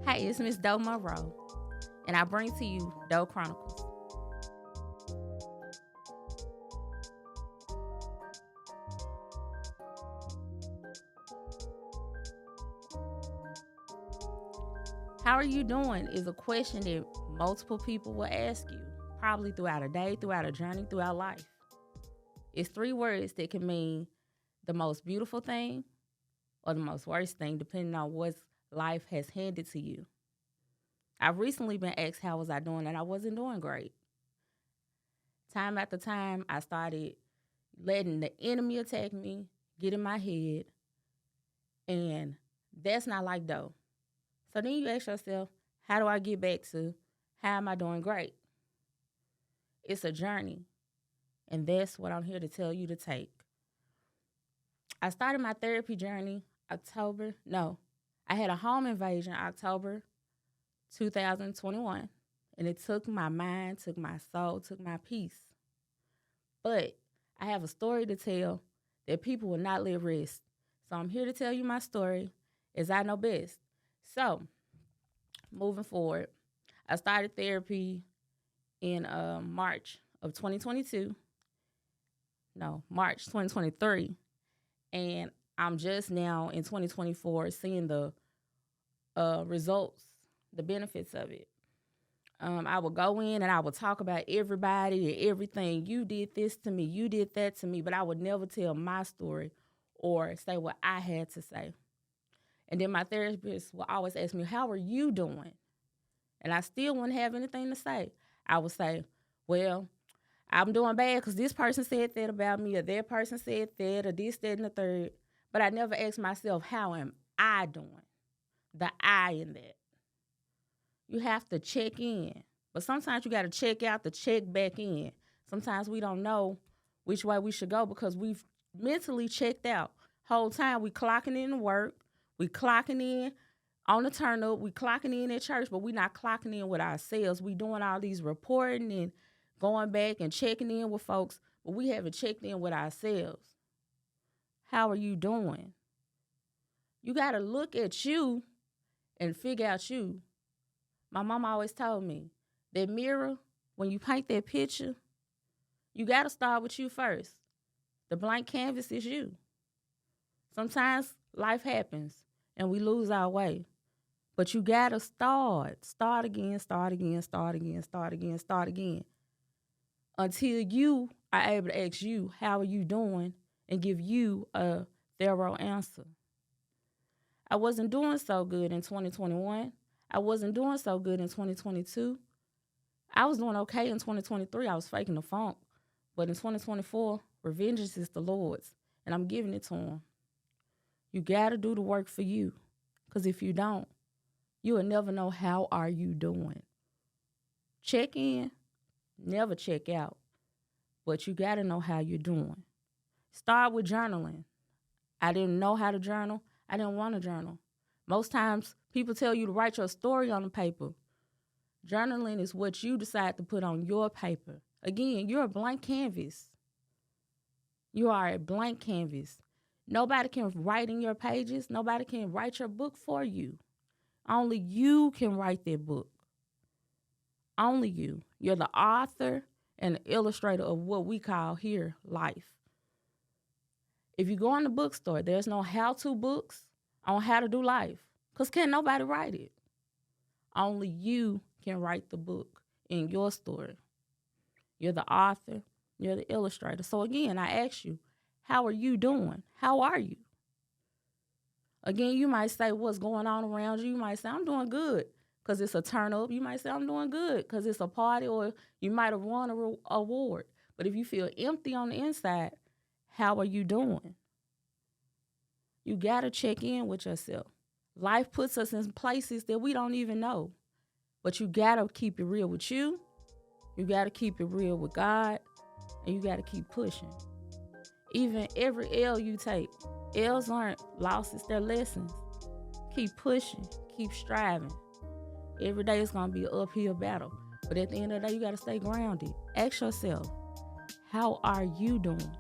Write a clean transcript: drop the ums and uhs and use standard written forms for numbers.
Hey, it's Miss Doe Monroe, and I bring to you Doe Chronicles. How are you doing is a question that multiple people will ask you, probably throughout a day, throughout a journey, throughout life. It's three words that can mean the most beautiful thing or the most worst thing, depending on what life has handed to you. I've recently been asked how was I doing, and I wasn't doing great. Time after time, I started letting the enemy attack me, get in my head, and that's not like Doe. So then you ask yourself, how do I get back to how am I doing great? It's a journey, and that's what I'm here to tell you to take. I started my therapy journey I had a home invasion October 2021, and it took my mind, took my soul, took my peace. But I have a story to tell that people will not let rest. So I'm here to tell you my story as I know best. So, moving forward, I started therapy in March of 2022. No, March 2023. And I'm just now in 2024 seeing the results, the benefits of it. I would go in and I would talk about everybody and everything. You did this to me, you did that to me, but I would never tell my story or say what I had to say. And then my therapist would always ask me, how are you doing? And I still wouldn't have anything to say. I would say, well, I'm doing bad because this person said that about me, or that person said that, or this, that, and the third. But I never asked myself, how am I doing? The I in that. You have to check in. But sometimes you got to check out to check back in. Sometimes we don't know which way we should go because we've mentally checked out. Whole time we clocking in to work, we clocking in on the turn up, we clocking in at church, but we not clocking in with ourselves. We doing all these reporting and going back and checking in with folks, but we haven't checked in with ourselves. How are you doing? You got to look at you and figure out you. My mom always told me that mirror, when you paint that picture, you got to start with you first. The blank canvas is you. Sometimes life happens and we lose our way. But you got to start. Start again, start again, start again, start again, start again. Until you are able to ask you, how are you doing? And give you a thorough answer. I wasn't doing so good in 2021. I wasn't doing so good in 2022. I was doing okay in 2023. I was faking the funk. But in 2024, revenge is the Lord's, and I'm giving it to him. You got to do the work for you, because if you don't, you will never know how are you doing. Check in, never check out, but you got to know how you're doing. Start with journaling. I didn't know how to journal. I didn't want to journal. Most times, people tell you to write your story on the paper. Journaling is what you decide to put on your paper. Again, you're a blank canvas. You are a blank canvas. Nobody can write in your pages. Nobody can write your book for you. Only you can write that book. Only you. You're the author and the illustrator of what we call here life. If you go in the bookstore, there's no how-to books on how to do life because can't nobody write it. Only you can write the book in your story. You're the author. You're the illustrator. So again, I ask you, how are you doing? How are you? Again, you might say what's going on around you. You might say, I'm doing good because it's a turn up. You might say, I'm doing good because it's a party, or you might have won an award. But if you feel empty on the inside, how are you doing? You got to check in with yourself. Life puts us in places that we don't even know. But you got to keep it real with you. You got to keep it real with God. And you got to keep pushing. Even every L you take, L's aren't losses, they're lessons. Keep pushing. Keep striving. Every day is going to be an uphill battle. But at the end of the day, you got to stay grounded. Ask yourself, how are you doing?